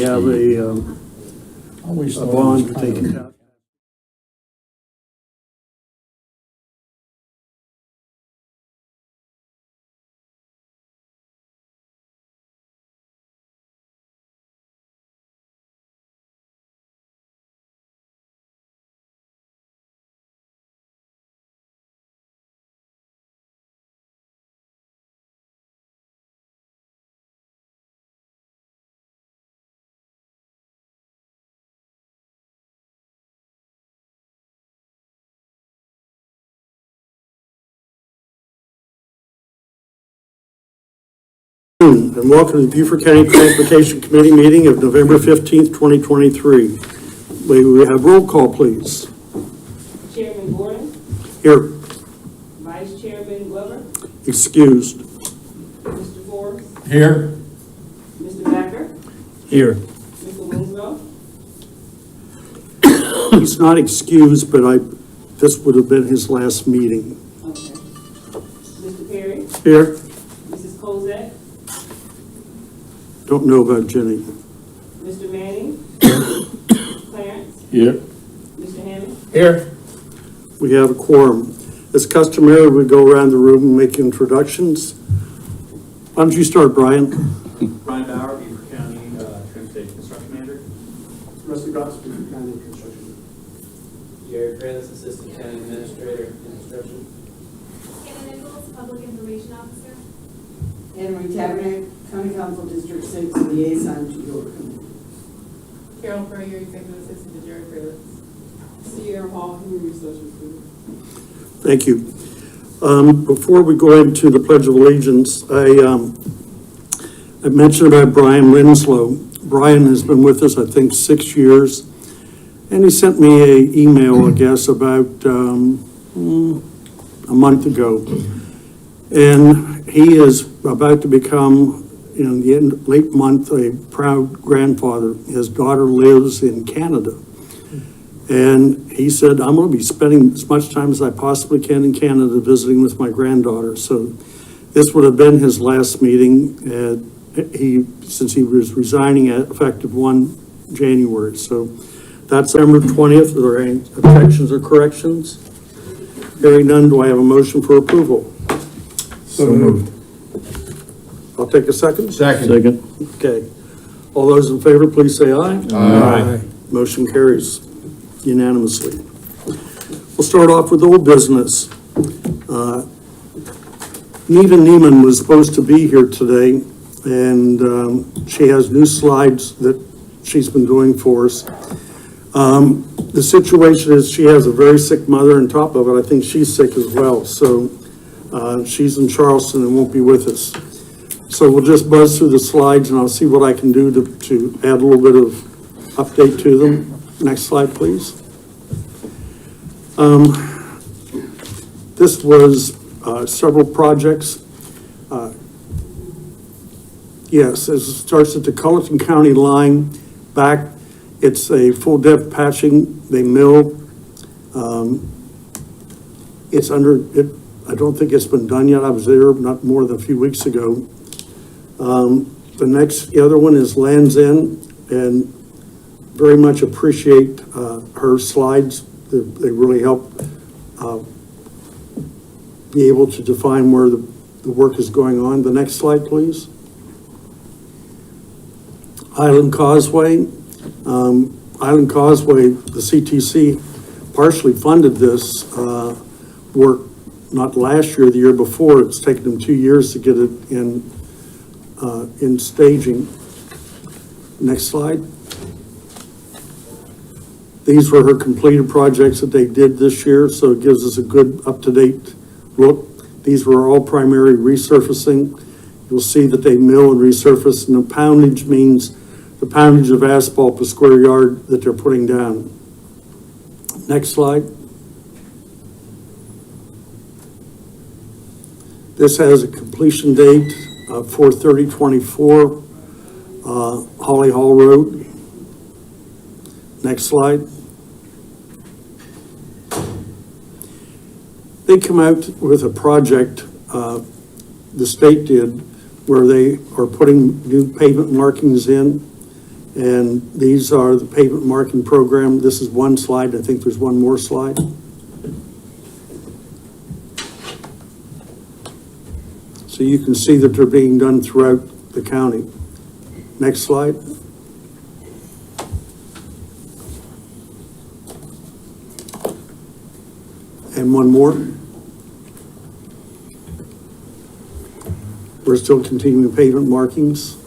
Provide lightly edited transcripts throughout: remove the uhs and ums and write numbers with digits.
have a bond taken out. And welcome to the Beaufort County Transportation Committee meeting of November 15th, 2023. We have roll call, please. Chairman Gordon. Here. Vice Chairman Glover. Excused. Mr. Forbes. Here. Mr. Backer. Here. Mr. Winslow. He's not excused, but this would have been his last meeting. Okay. Mr. Perry. Here. Mrs. Kozak. Don't know about Jenny. Mr. Manning. Clarence. Here. Mr. Hammond. Here. We have a quorum. As customary, we go around the room and make introductions. Why don't you start, Brian? Brian Bauer, Beaufort County Transportation Construction Manager. Rusty Ross, Beaufort County Construction. Jared Francis, Assistant County Administrator in Construction. Anna Nichols, Public Information Officer. Anne Marie Tabernacle, County Council District 6, Liaison to your committee. Carol Frayer, Executive Assistant to Jared Freelance. Sierra Hall, Human Resources Group. Thank you. Before we go into the Pledge of Allegiance, I mentioned about Brian Winslow. Brian has been with us, I think, 6 years, and he sent me an email, I guess, about a month ago. And he is about to become, in the late month, a proud grandfather. His daughter lives in Canada. And he said, I'm going to be spending as much time as I possibly can in Canada visiting with my granddaughter. So this would have been his last meeting, since he was resigning at effective 1 January. So that's December 20th. Are there any objections or corrections? Hearing none, do I have a motion for approval? So moved. I'll take a second. Second. Okay. All those in favor, please say aye. Aye. Motion carries unanimously. We'll start off with old business. Neva Neiman was supposed to be here today, and she has new slides that she's been doing for us. The situation is she has a very sick mother, and on top of it, I think she's sick as well. So she's in Charleston and won't be with us. So we'll just buzz through the slides, and I'll see what I can do to add a little bit of update to them. Next slide, please. This was several projects. Yes, it starts at the Culleton County line back. It's a full depth patching. They mill. It's under it. I don't think it's been done yet. I was there not more than a few weeks ago. The other one is Land's End, and very much appreciate her slides. They really help be able to define where the work is going on. The next slide, please. Island Causeway. Island Causeway, the CTC partially funded this work, not last year, the year before. It's taken them 2 years to get it in staging. Next slide. These were her completed projects that they did this year, so it gives us a good up-to-date look. These were all primary resurfacing. You'll see that they mill and resurface, and the poundage means the poundage of asphalt per square yard that they're putting down. Next slide. This has a completion date of 4/30/24, Holly Hall Road. Next slide. They come out with a project, the state did, where they are putting new pavement markings in, And these are the pavement marking program. This is one slide. I think there's one more slide. So you can see that they're being done throughout the county. Next slide. And one more. We're still continuing pavement markings.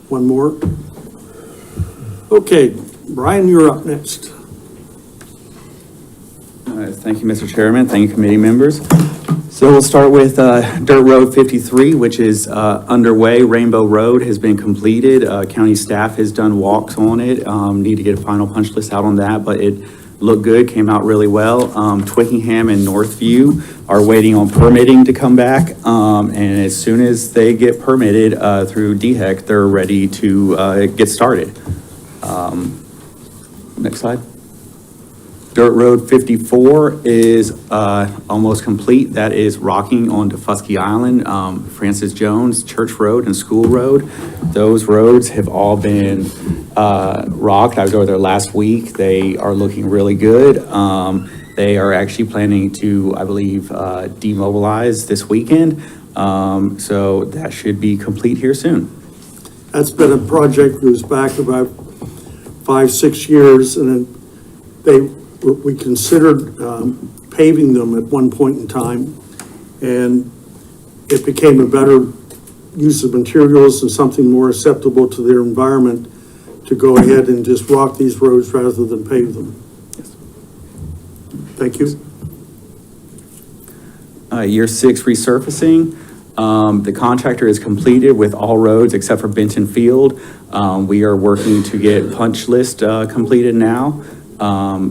One more. Okay, Brian, you're up next. All right, thank you, Mr. Chairman. Thank you, committee members. So we'll start with Dirt Road 53, which is underway. Rainbow Road has been completed. County staff has done walks on it. Need to get a final punch list out on that, but it looked good, came out really well. Twickenham and Northview are waiting on permitting to come back. And as soon as they get permitted through DHEC, they're ready to get started. Next slide. Dirt Road 54 is almost complete. That is rocking onto Fusky Island, Francis Jones, Church Road, and School Road. Those roads have all been rocked. I was over there last week. They are looking really good. They are actually planning to, I believe, demobilize this weekend. So that should be complete here soon. That's been a project that was back about 5-6 years, and we considered paving them at one point in time, and it became a better use of materials and something more acceptable to their environment to go ahead and just rock these roads rather than pave them. Thank you. Year 6 resurfacing. The contractor is completed with all roads except for Benton Field. We are working to get punch list completed now.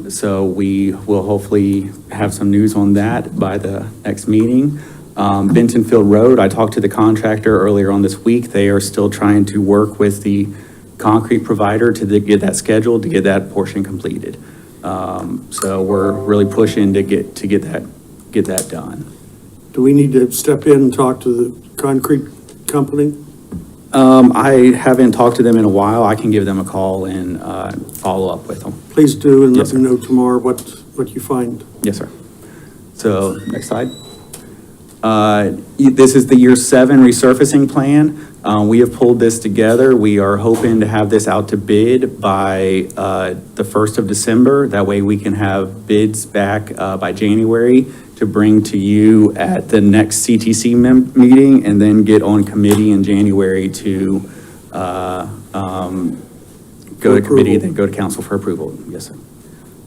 So we will hopefully have some news on that by the next meeting. Benton Field Road, I talked to the contractor earlier on this week. They are still trying to work with the concrete provider to get that scheduled, to get that portion completed. So we're really pushing to get that done. Do we need to step in and talk to the concrete company? I haven't talked to them in a while. I can give them a call and follow up with them. Please do, and let Yes, me sir. know tomorrow what you find. Yes, sir. So next slide. This is the year 7 resurfacing plan. We have pulled this together. We are hoping to have this out to bid by the 1st of December. That way we can have bids back by January to bring to you at the next CTC meeting, and then get on committee in January to go to committee, then go to council for approval. Yes, sir.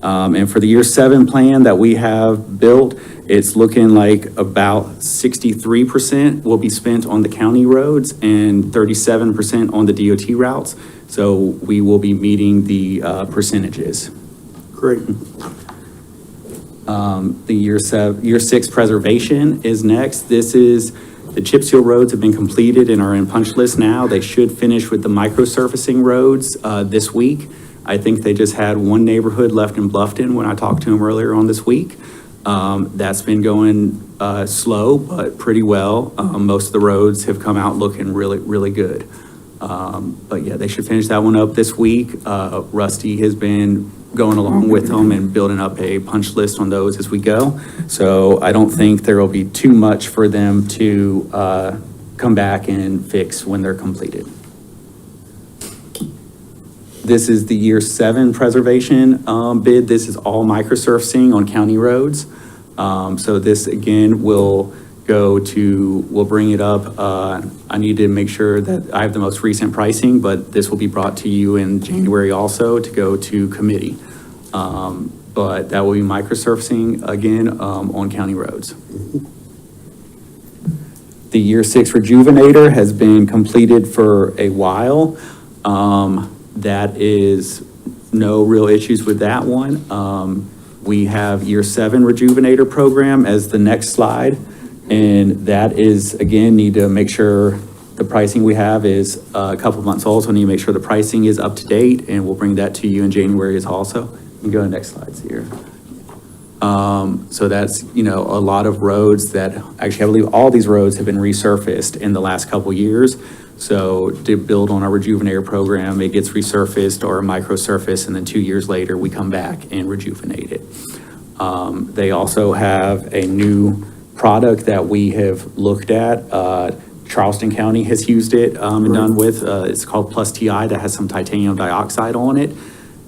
And for the year 7 plan that we have built, it's looking like about 63% will be spent on the county roads and 37% on the DOT routes. So we will be meeting the percentages. Great. The year 6 preservation is next. This is, the chip seal roads have been completed and are in punch list now. They should finish with the microsurfacing roads this week. I think they just had one neighborhood left in Bluffton when I talked to them earlier on this week. That's been going slow, but pretty well. Most of the roads have come out looking really, really good. But yeah, they should finish that one up this week. Rusty has been going along with them and building up a punch list on those as we go. So I don't think there will be too much for them to come back and fix when they're completed. This is the year 7 preservation bid. This is all microsurfacing on county roads. So this again will go to, we'll bring it up. I need to make sure that I have the most recent pricing, but this will be brought to you in January also to go to committee. But that will be microsurfacing again on county roads. The year 6 rejuvenator has been completed for a while. That is no real issues with that one. We have year 7 rejuvenator program as the next slide. And that is, again, need to make sure the pricing we have is a couple of months old. So we need to make sure the pricing is up to date, and we'll bring that to you in January as also. You can go to the next slides here. So that's, you know, a lot of roads that actually, I believe all these roads have been resurfaced in the last couple of years. So to build on our rejuvenator program, it gets resurfaced or microsurfaced, and then 2 years later, we come back and rejuvenate it. They also have a new product that we have looked at. Charleston County has used it and done with, it's called Plus TI, that has some titanium dioxide on it,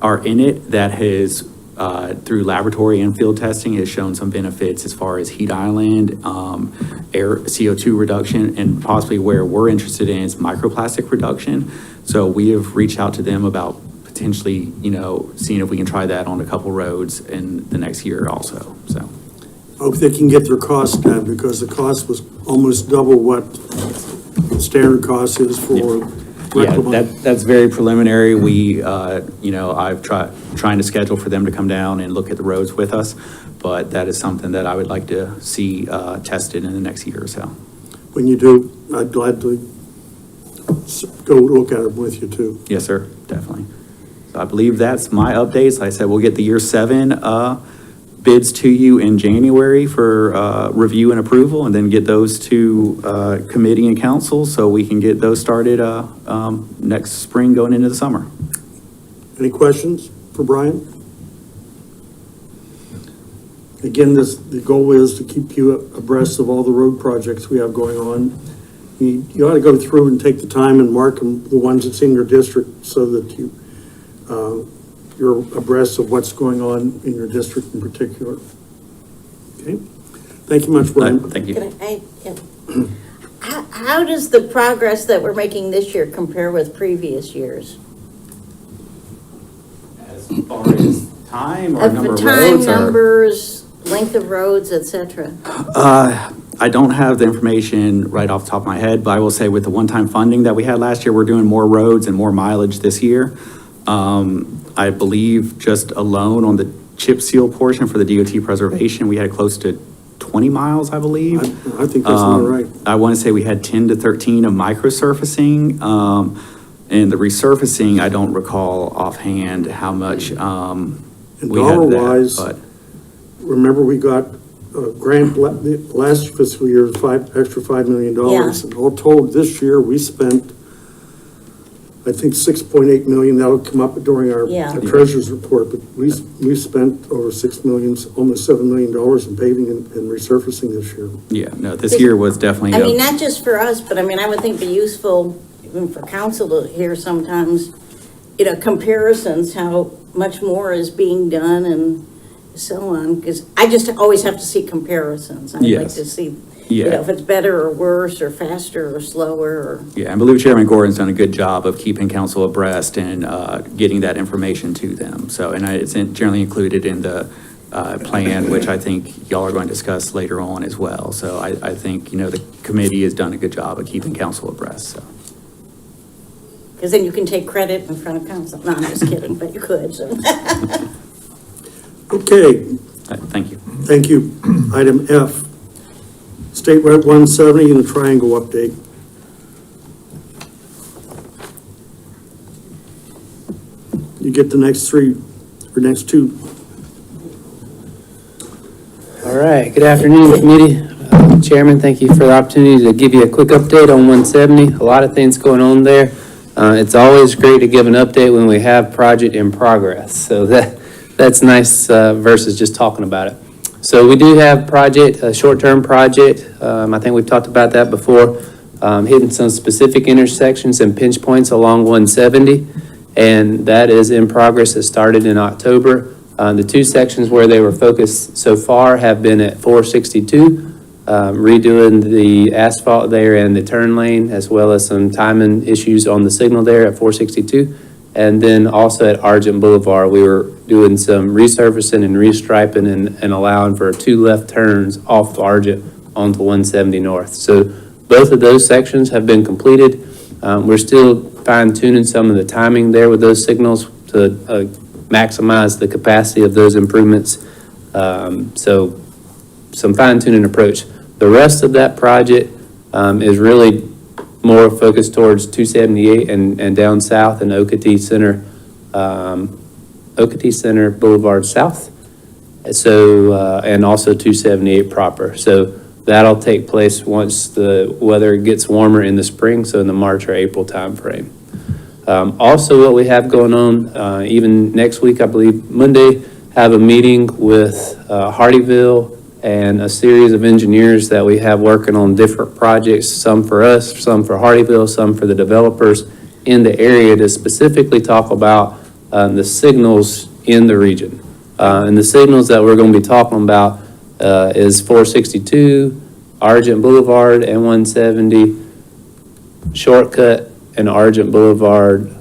or in it, that has, through laboratory and field testing, has shown some benefits as far as heat island, air CO2 reduction, and possibly where we're interested in is microplastic reduction. So we have reached out to them about potentially, seeing if we can try that on a couple roads in the next year also, so. Hope they can get their costs down, because the cost was almost double what the standard cost is for Yeah, reclamation. that's very preliminary. We, I've trying to schedule for them to come down and look at the roads with us, but that is something that I would like to see tested in the next year or so. When you do, I'd gladly go look at it with you too. Yes, sir, definitely. So I believe that's my updates. Like I said, we'll get the year 7 bids to you in January for review and approval, and then get those to committee and council so we can get those started next spring going into the summer. Any questions for Brian? Again, the goal is to keep you abreast of all the road projects we have going on. You ought to go through and take the time and mark them, the ones that's in your district, so that you're abreast of what's going on in your district in particular. Okay? Thank you much, Brian. Thank you. How does the progress that we're making this year compare with previous years? As far as time or Of number the of time, roads or? numbers, length of roads, et cetera? I don't have the information right off the top of my head, but I will say with the one-time funding that we had last year, we're doing more roads and more mileage this year. I believe just alone on the chip seal portion for the DOT preservation, we had close to 20 miles, I believe. I think that's all right. I want to say we had 10 to 13 of microsurfacing. And the resurfacing, I don't recall offhand how much we And had dollar-wise, that, but remember we got a grant last fiscal year, extra $5 million. Yeah. And all told, this year, we spent, I think, 6.8 million. That'll come up during our Yeah. treasurer's report, but we spent over 6 million, almost $7 million in paving and resurfacing this year. yeah, no, this year was definitely. I mean, not just for us, but I mean, I would think it'd be useful even for council to hear sometimes, comparisons, how much more is being done and so on, because I just always have to see comparisons. I'd like Yes. to see, Yeah. if it's better or worse or faster or slower or. Yeah, I believe Chairman Gordon's done a good job of keeping council abreast and getting that information to them. So, and it's generally included in the plan, which I think y'all are going to discuss later on as well. So I think, the committee has done a good job of keeping council abreast, so. Because then you can take credit in front of council. No, I'm just kidding, but you could, so. Okay, Thank you. thank you. Item F, State Route 170 and the Triangle update. You get the next next two. All right, good afternoon, committee. Chairman, thank you for the opportunity to give you a quick update on 170. A lot of things going on there. It's always great to give an update when we have project in progress. So that's nice versus just talking about it. So we do have a short-term project. I think we've talked about that before, hitting some specific intersections and pinch points along 170. And that is in progress. It started in October. The two sections where they were focused so far have been at 462, redoing the asphalt there and the turn lane, as well as some timing issues on the signal there at 462. And then also at Argent Boulevard, we were doing some resurfacing and restriping and allowing for 2 left turns off Argent onto 170 North. So both of those sections have been completed. We're still fine tuning some of the timing there with those signals to maximize the capacity of those improvements. So some fine tuning approach. The rest of that project is really more focused towards 278 and down south and Ocoee Center Boulevard South. So, and also 278 proper. So that'll take place once the weather gets warmer in the spring, so in the March or April timeframe. Also, what we have going on, even next week, I believe Monday, have a meeting with Hardyville and a series of engineers that we have working on different projects, some for us, some for Hardyville, some for the developers in the area, to specifically talk about the signals in the region. And the signals that we're going to be talking about is 462, Argent Boulevard, and 170, Shortcut and Argent Boulevard,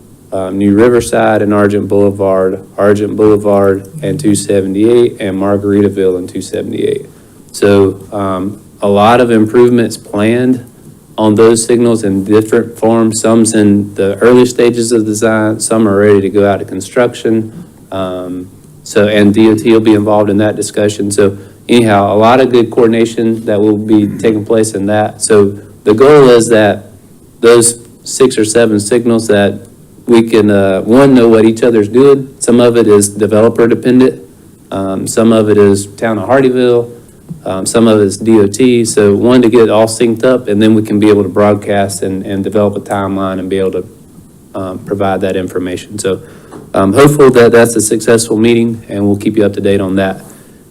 New Riverside and Argent Boulevard and 278, and Margaritaville and 278. So a lot of improvements planned on those signals in different forms. Some's in the early stages of design, some are ready to go out to construction. And DOT will be involved in that discussion. So anyhow, a lot of good coordination that will be taking place in that. So the goal is that those 6 or 7 signals that we can, one, know what each other's doing. Some of it is developer dependent. Some of it is town of Hardyville. Some of it is DOT. So one, to get it all synced up, and then we can be able to broadcast and develop a timeline and be able to provide that information. So hopeful that that's a successful meeting, and we'll keep you up to date on that.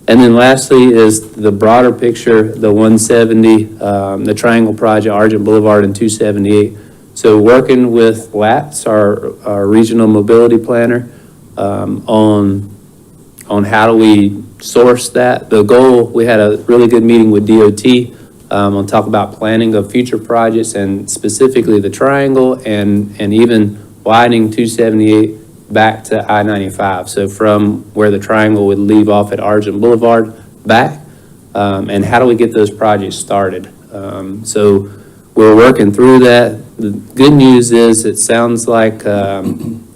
And then lastly is the broader picture, the 170, the Triangle Project, Argent Boulevard, and 278. So working with LATS, our regional mobility planner, on how do we source that. The goal, we had a really good meeting with DOT on talk about planning of future projects, and specifically the Triangle, and even widening 278 back to I-95. So from where the Triangle would leave off at Argent Boulevard back, and how do we get those projects started? So we're working through that. The good news is it sounds like from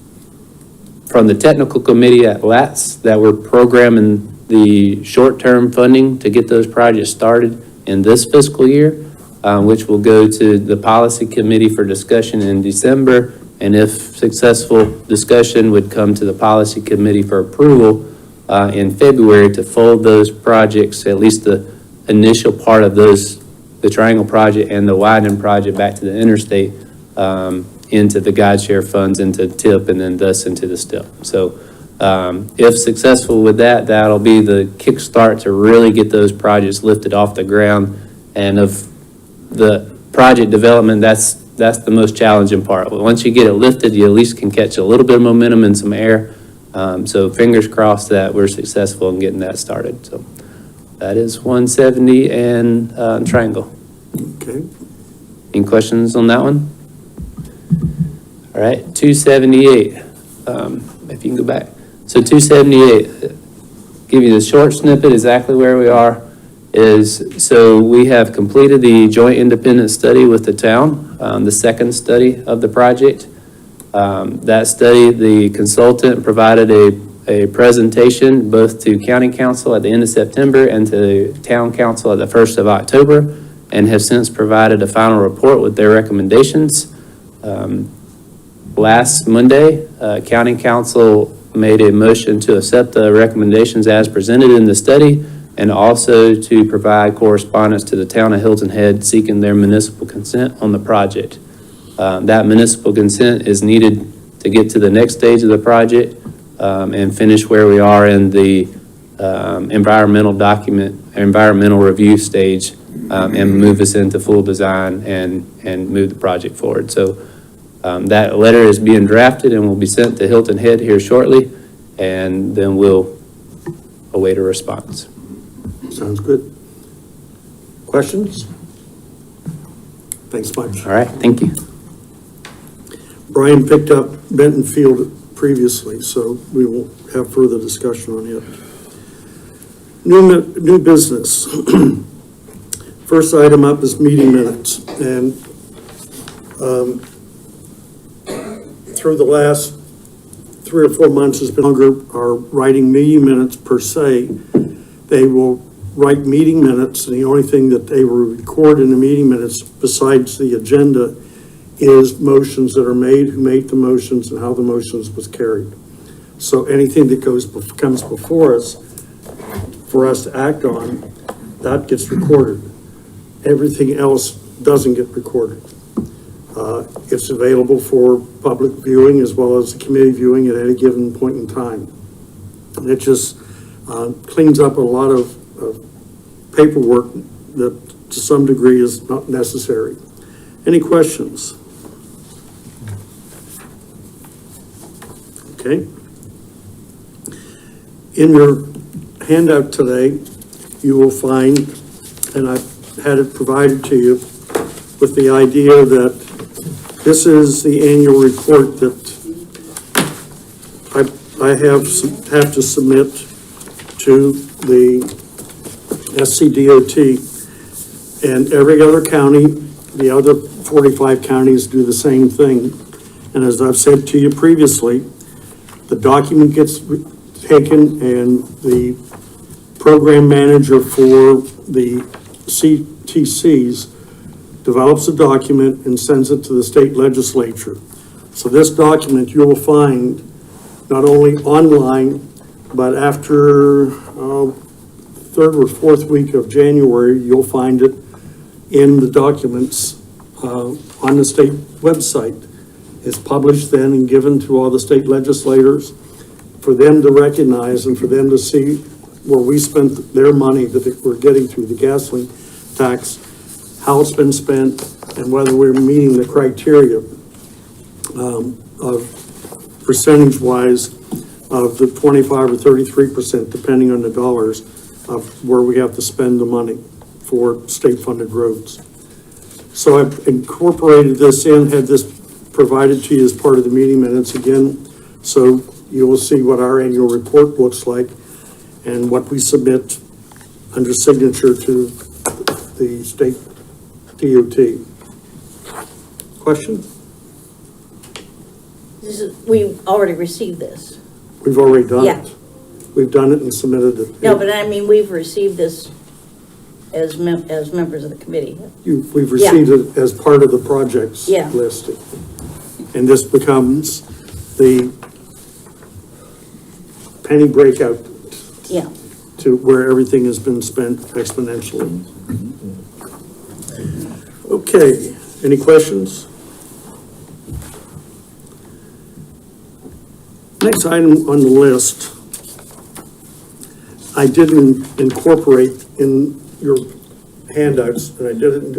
the technical committee at LATS that we're programming the short-term funding to get those projects started in this fiscal year, which will go to the policy committee for discussion in December. And if successful, discussion would come to the policy committee for approval in February to fold those projects, at least the initial part of those, the Triangle Project and the widening project back to the interstate, into the guide share funds, into TIP, and then thus into the STIP. So if successful with that, that'll be the kickstart to really get those projects lifted off the ground. And of the project development, that's the most challenging part. Once you get it lifted, you at least can catch a little bit of momentum and some air. So fingers crossed that we're successful in getting that started. So that is 170 and Triangle. Okay. Any questions on that one? All right, 278, if you can go back. So 278, give you the short snippet, exactly where we are, is, so we have completed the joint independent study with the town, the second study of the project. That study, the consultant provided a presentation both to county council at the end of September and to town council at the 1st of October, and have since provided a final report with their recommendations. Last Monday, county council made a motion to accept the recommendations as presented in the study, and also to provide correspondence to the town of Hilton Head seeking their municipal consent on the project. That municipal consent is needed to get to the next stage of the project and finish where we are in the environmental review stage, and move us into full design and move the project forward. So that letter is being drafted and will be sent to Hilton Head here shortly, and then we'll await a response. Sounds good. Questions? Thanks much. All right, thank you. Brian picked up Benton Field previously, so we will have further discussion on it. New business. First item up is meeting minutes, and through the last 3 or 4 months has been longer are writing meeting minutes per se. They will write meeting minutes, and the only thing that they will record in the meeting minutes besides the agenda is motions that are made, who made the motions, and how the motions was carried. So anything that comes before us for us to act on, that gets recorded. Everything else doesn't get recorded. It's available for public viewing as well as the committee viewing at any given point in time. And it just cleans up a lot of paperwork that to some degree is not necessary. Any questions? Okay. In your handout today, you will find, and I've had it provided to you with the idea that this is the annual report that I have to submit to the SCDOT, and every other county, the other 45 counties do the same thing. And as I've said to you previously, the document gets taken and the program manager for the CTCs develops a document and sends it to the state legislature. So this document you will find not only online, but after third or fourth week of January, you'll find it in the documents on the state website. It's published then and given to all the state legislators for them to recognize and for them to see where we spent their money that we're getting through the gasoline tax, how it's been spent, and whether we're meeting the criteria of percentage-wise of the 25 or 33%, depending on the dollars, of where we have to spend the money for state-funded roads. So I've incorporated this in, had this provided to you as part of the meeting minutes again, so you will see what our annual report looks like and what we submit under signature to the state DOT. Question? We already received this. We've already done Yeah. it. We've done it and submitted it. No, but I mean, we've received this as members of the committee. We've received it as part of the projects Yeah. listing. And this becomes the penny breakout Yeah. to where everything has been spent exponentially. Okay, any questions? Next item on the list, I didn't incorporate in your handouts, and I didn't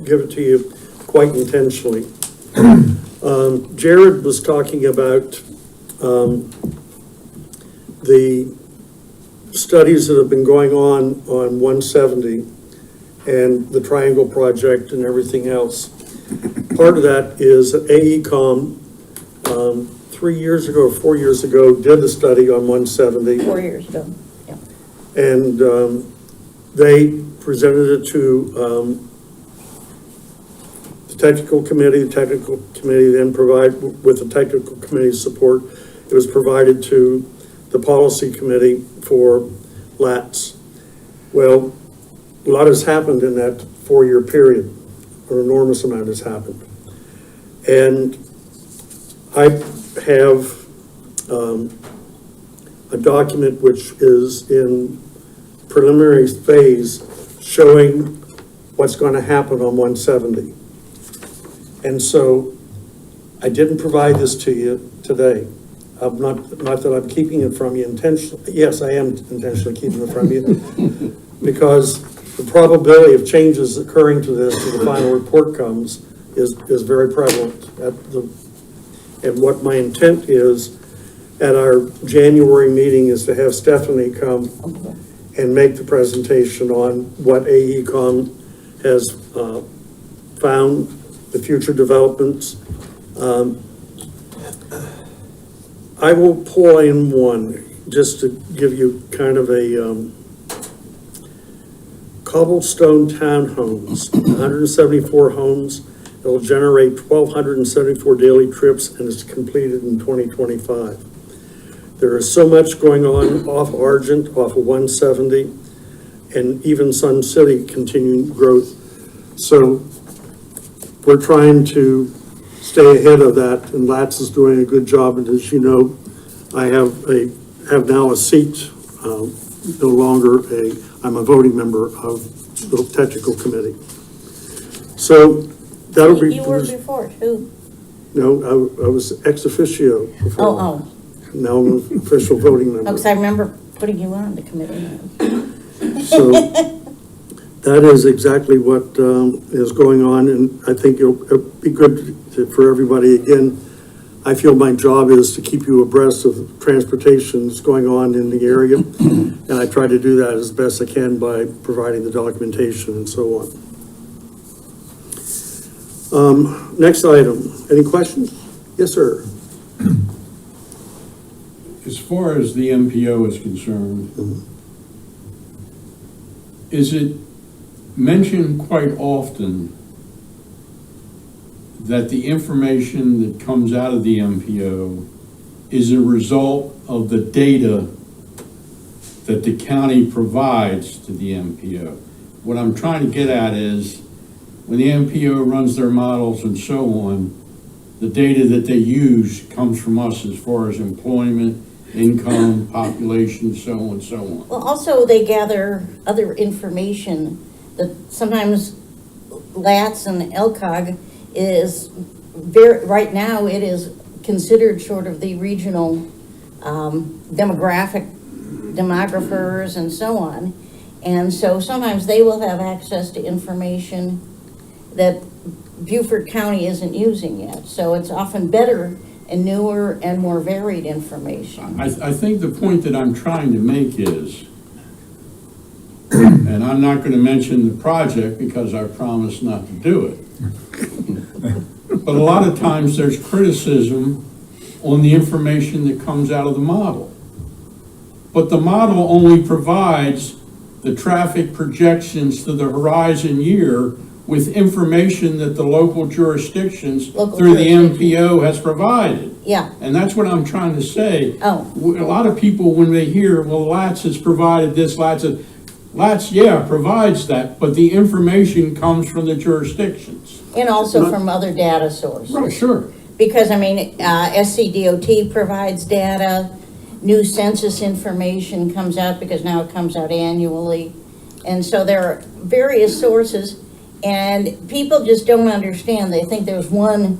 give it to you quite intentionally. Jared was talking about the studies that have been going on 170 and the Triangle Project and everything else. Part of that is that AECom 3 years ago or 4 years ago did a study on 170. 4 years ago, yeah. And they presented it to the technical committee. The technical committee then with the technical committee's support, it was provided to the policy committee for LATS. Well, a lot has happened in that 4-year period. An enormous amount has happened. And I have a document which is in preliminary phase showing what's going to happen on 170. And so I didn't provide this to you today. Not that I'm keeping it from you intentionally. Yes, I am intentionally keeping it from you because the probability of changes occurring to this when the final report comes is very prevalent. And what my intent is at our January meeting is to have Stephanie come and make the presentation on what AECom has found, the future developments. I will pull in one just to give you kind of a cobblestone townhomes, 174 homes. It will generate 1,274 daily trips and it's completed in 2025. There is so much going on off Argent, off of 170, and even Sun City continuing growth. So we're trying to stay ahead of that, and LATS is doing a good job. And as you know, I have now a seat, no longer I'm a voting member of the technical committee. So that'll be. You were before, too. No, I was ex officio before. Oh. Now I'm an official voting member. Oh, because I remember putting you on the committee. So that is exactly what is going on, and I think it'll be good for everybody. Again, I feel my job is to keep you abreast of transportation that's going on in the area, and I try to do that as best I can by providing the documentation and so on. Next item, any questions? Yes, sir. As far as the MPO is concerned, is it mentioned quite often that the information that comes out of the MPO is a result of the data that the county provides to the MPO? What I'm trying to get at is, when the MPO runs their models and so on, the data that they use comes from us as far as employment, income, population, so on and so on. Well, also, they gather other information that sometimes LATS and LCOG is right now, it is considered sort of the regional demographers and so on. And so sometimes they will have access to information that Beaufort County isn't using yet. So it's often better and newer and more varied information. I think the point that I'm trying to make is, and I'm not going to mention the project because I promised not to do it, but a lot of times there's criticism on the information that comes out of the model. But the model only provides the traffic projections to the horizon year with information that the local jurisdictions through the MPO has provided. Yeah. And that's what I'm trying to say. Oh. A lot of people, when they hear, well, LATS has provided this, LATS, yeah, provides that, but the information comes from the jurisdictions. And also from other data sources. Right, sure. Because, I mean, SCDOT provides data, new census information comes out because now it comes out annually. And so there are various sources, and people just don't understand. They think there's one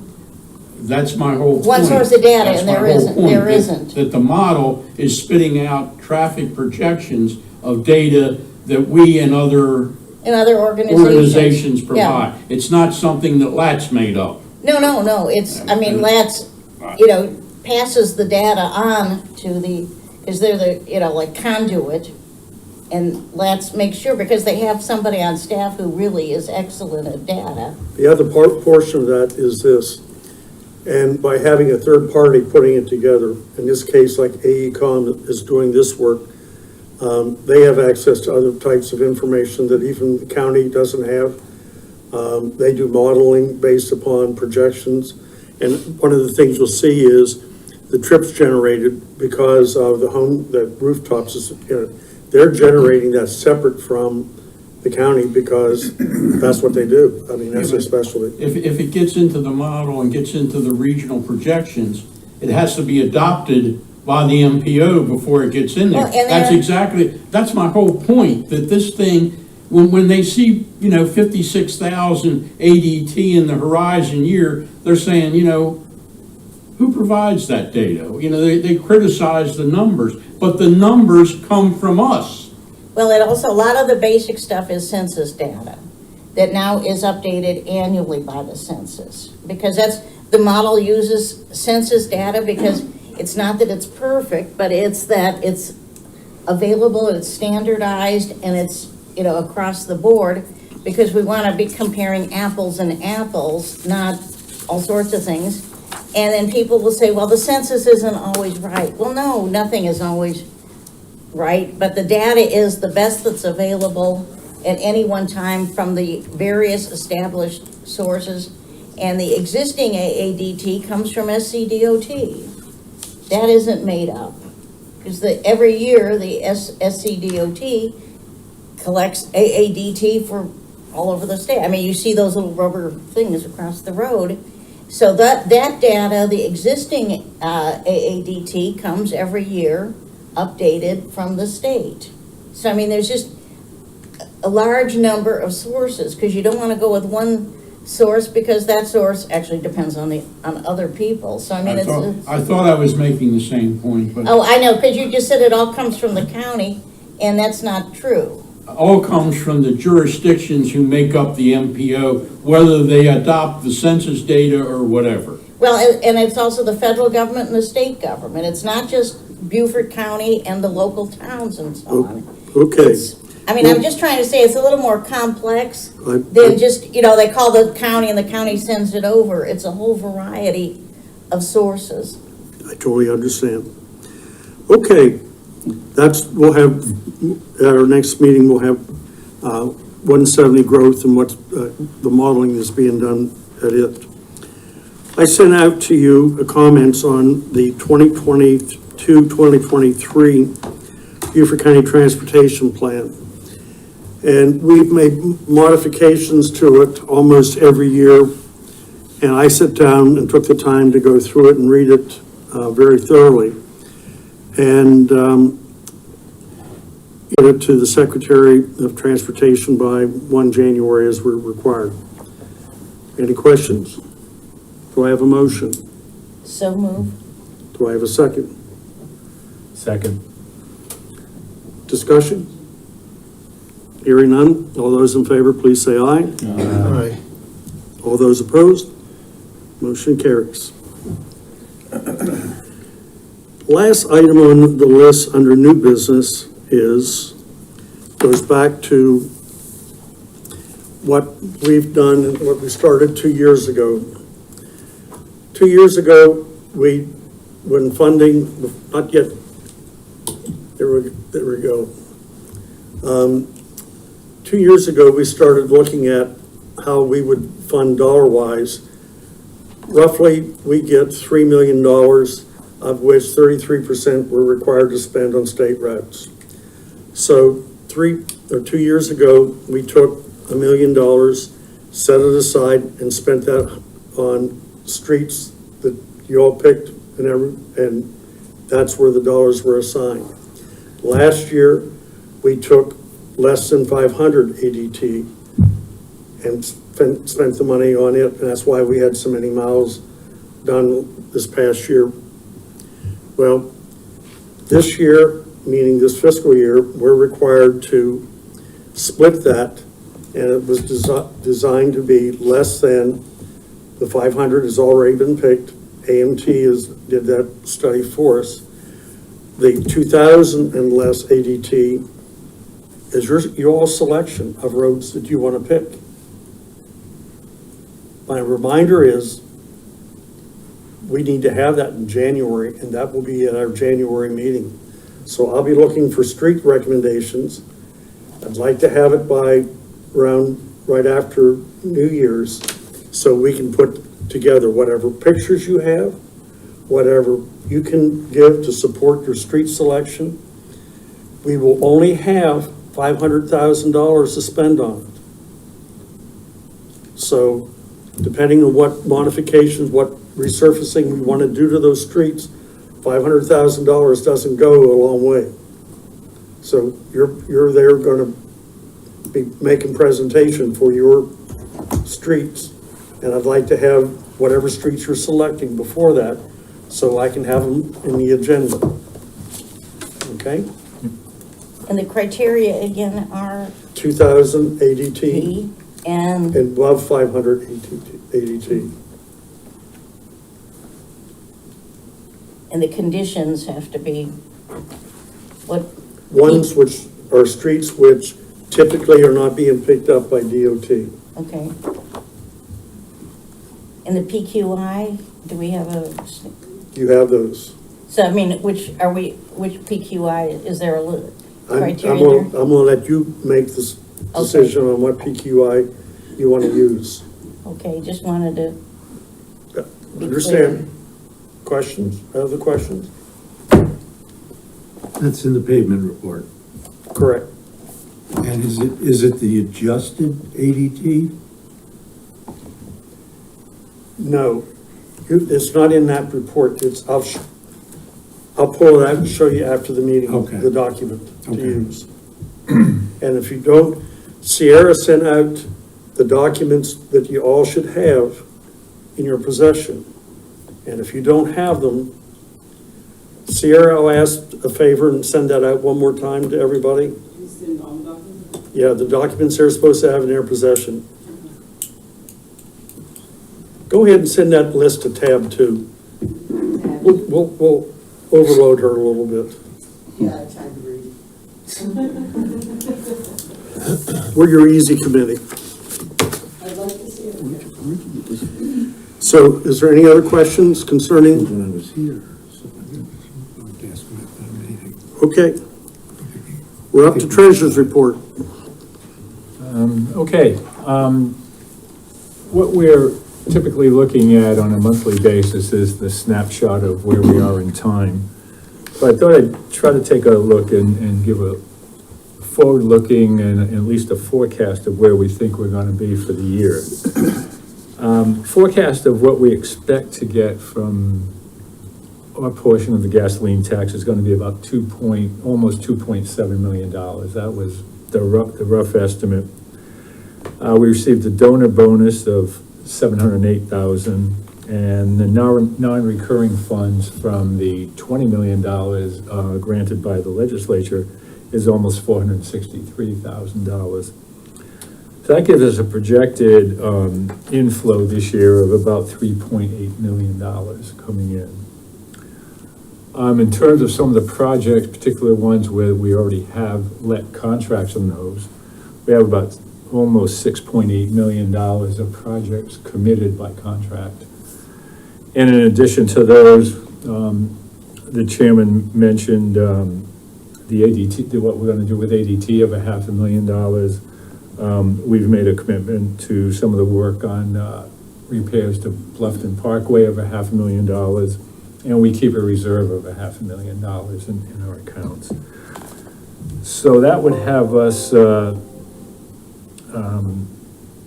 That's my whole point. One source of data, That's and my there whole isn't. point, There that- isn't. That the model is spitting out traffic projections of data that we and other in other organizations Yeah. provide. It's not something that LATS made up. No, it's, I mean, LATS, passes the data on to the, because they're the, like conduit. And LATS makes sure, because they have somebody on staff who really is excellent at data. The other portion of that is this, and by having a third party putting it together, in this case, like AECom is doing this work, they have access to other types of information that even the county doesn't have. They do modeling based upon projections, and one of the things you'll see is the trips generated because of the rooftops, they're generating that separate from the county because that's what they do. I mean, that's their specialty. If it gets into the model and gets into the regional projections, it has to be adopted by the MPO before it gets in there. Well, and That's my whole point, that this thing, when they see, 56,000 ADT in the horizon year, they're saying, who provides that data? They criticize the numbers, but the numbers come from us. Well, it also, a lot of the basic stuff is census data that now is updated annually by the census. Because the model uses census data because it's not that it's perfect, but it's that it's available, it's standardized, and it's, across the board, because we want to be comparing apples and apples, not all sorts of things. And then people will say, well, the census isn't always right. Well, no, nothing is always right, but the data is the best that's available at any one time from the various established sources. And the existing AADT comes from SCDOT. That isn't made up. Because every year, the SCDOT collects AADT for all over the state. I mean, you see those little rubber things across the road. So that data, the existing AADT comes every year, updated from the state. So, I mean, there's just a large number of sources, because you don't want to go with one source, because that source actually depends on other people. So I mean, I thought I was making the same point, but oh, I know, because you just said it all comes from the county, and that's not true. all comes from the jurisdictions who make up the MPO, whether they adopt the census data or whatever. Well, and it's also the federal government and the state government. It's not just Beaufort County and the local towns and so on. Okay. I mean, I'm just trying to say it's a little more complex I- than just, they call the county and the county sends it over. It's a whole variety of sources. I totally understand. Okay, we'll have, at our next meeting, we'll have 170 growth and what's, the modeling that's being done at it. I sent out to you comments on the 2022-2023 Beaufort County Transportation Plan. And we've made modifications to it almost every year. And I sat down and took the time to go through it and read it very thoroughly. And get it to the Secretary of Transportation by 1 January as we're required. Any questions? Do I have a motion? So move. Do I have a second? Second. Discussion? Hearing none. All those in favor, please say aye. Aye. All those opposed? Motion carries. Last item on the list under new business goes back to what we've done and what we started 2 years ago. 2 years ago, when funding, not yet, there we go. 2 years ago, we started looking at how we would fund dollar-wise. Roughly, we get $3 million, of which 33% we're required to spend on state routes. So 2 years ago, we took $1 million, set it aside, and spent that on streets that you all picked, and that's where the dollars were assigned. Last year, we took less than 500 ADT and spent the money on it, and that's why we had so many miles done this past year. Well, this year, meaning this fiscal year, we're required to split that, and it was designed to be less than the 500 has already been picked. AMT did that study for us. The 2,000 and less ADT is your selection of roads that you want to pick. My reminder is we need to have that in January, and that will be at our January meeting. So I'll be looking for street recommendations. I'd like to have it by around right after New Year's, so we can put together whatever pictures you have, whatever you can give to support your street selection. We will only have $500,000 to spend on it. So depending on what modifications, what resurfacing we want to do to those streets, $500,000 doesn't go a long way. So you're there going to be making presentation for your streets, and I'd like to have whatever streets you're selecting before that, so I can have them in the agenda. Okay? And the criteria again are 2,000 ADT and above 500 ADT. and the conditions have to be what? Ones which are streets which typically are not being picked up by DOT. Okay. And the PQI, do we have a? You have those. So I mean, which PQI, is there a I'm criteria gonna there? let you make this decision on what PQI you want to use. Okay, just wanted to be Understand? Questions? Other questions? That's in the pavement report. Correct. And is it the adjusted ADT? No, it's not in that report. I'll pull it out and show you after the meeting, Okay. the document to Okay. use. And if you don't Sierra sent out the documents that you all should have in your possession. And if you don't have them, Sierra, I'll ask a favor and send that out one more time to everybody. You send all the documents? Yeah, the documents they're supposed to have in their possession. Go ahead and send that list to Tab 2. We'll overload her a little bit. Yeah, I tried to read. We're your easy committee. I'd like to see it. So is there any other questions concerning? When I was here, so I didn't ask me about anything. Okay. We're up to treasurer's report. Okay, what we're typically looking at on a monthly basis is the snapshot of where we are in time. So I thought I'd try to take a look and give a forward-looking and at least a forecast of where we think we're gonna be for the year. Forecast of what we expect to get from our portion of the gasoline tax is gonna be about almost $2.7 million. That was the rough estimate. We received a donor bonus of $708,000, and the non-recurring funds from the $20 million granted by the legislature is almost $463,000. So that gives us a projected inflow this year of about $3.8 million coming in. In terms of some of the projects, particular ones where we already have let contracts on those, we have about almost $6.8 million of projects committed by contract. And in addition to those, the chairman mentioned the ADT, what we're gonna do with ADT of $500,000. We've made a commitment to some of the work on repairs to Bluffton Parkway of $500,000. And we keep a reserve of $500,000 in our accounts. So that would have us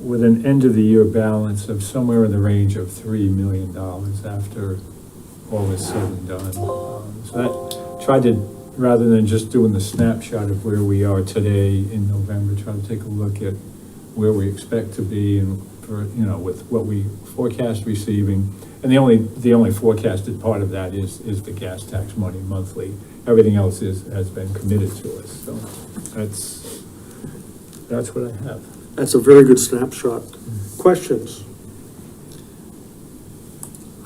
with an end of the year balance of somewhere in the range of $3 million after all is said and done. So that tried to, rather than just doing the snapshot of where we are today in November, try to take a look at where we expect to be and for, with what we forecast receiving. And the only forecasted part of that is the gas tax money monthly. Everything else has been committed to us. So that's what I have. That's a very good snapshot. Questions?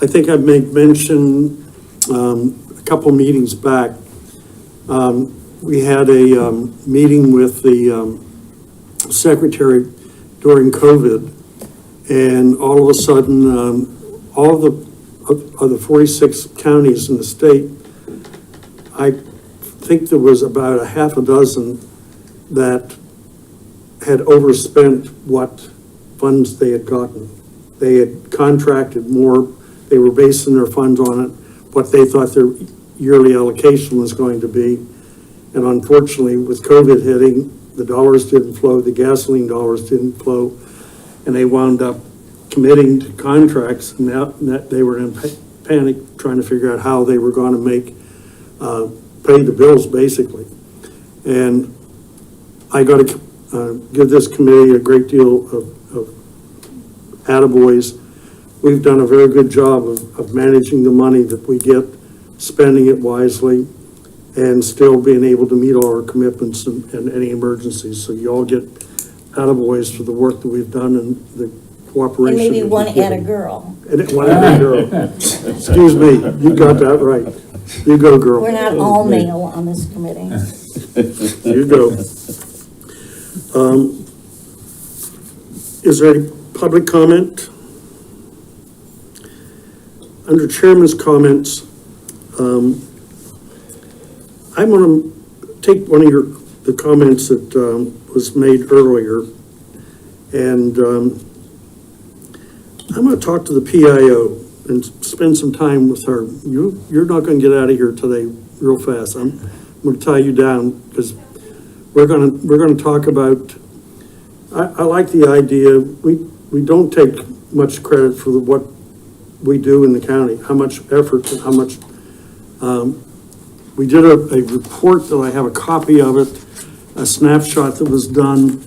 I think I made mention a couple meetings back. We had a meeting with the secretary during COVID, and all of a sudden, all of the 46 counties in the state, I think there was about a half a dozen that had overspent what funds they had gotten. They had contracted more, they were basing their funds on it, what they thought their yearly allocation was going to be. And unfortunately, with COVID hitting, the dollars didn't flow, the gasoline dollars didn't flow, and they wound up committing to contracts, and that they were in panic trying to figure out how they were going to pay the bills, basically. And I got to give this committee a great deal of attaboys. We've done a very good job of managing the money that we get, spending it wisely, and still being able to meet all our commitments and any emergencies. So you all get attaboys for the work that we've done and the cooperation. And maybe that one you've given. atta-girl. And one atta-girl. Excuse me, you got that right. You go, girl. We're not all male on this committee. You go. Is there any public comment? Under chairman's comments, I'm going to take one of the comments that was made earlier, and I'm going to talk to the PIO and spend some time with her. You're not going to get out of here today real fast. I'm going to tie you down because we're going to talk about. I like the idea. We don't take much credit for what we do in the county, how much effort and how much. We did a report that I have a copy of it, a snapshot that was done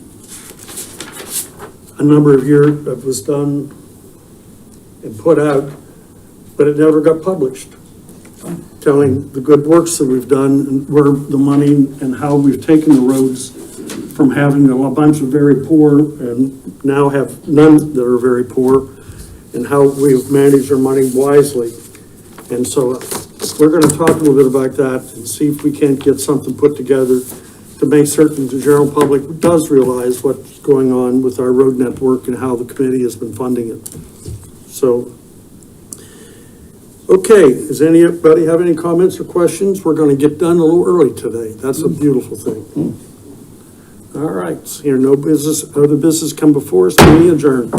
a number of years that was done and put out, but it never got published, telling the good works that we've done and where the money and how we've taken the roads from having a bunch of very poor and now have none that are very poor, and how we've managed our money wisely. And so we're gonna talk a little bit about that and see if we can't get something put together to make certain the general public does realize what's going on with our road network and how the committee has been funding it. So, okay, does anybody have any comments or questions? We're gonna get done a little early today. That's a beautiful thing. All right, so here, no business, other business come before us, meeting adjourned.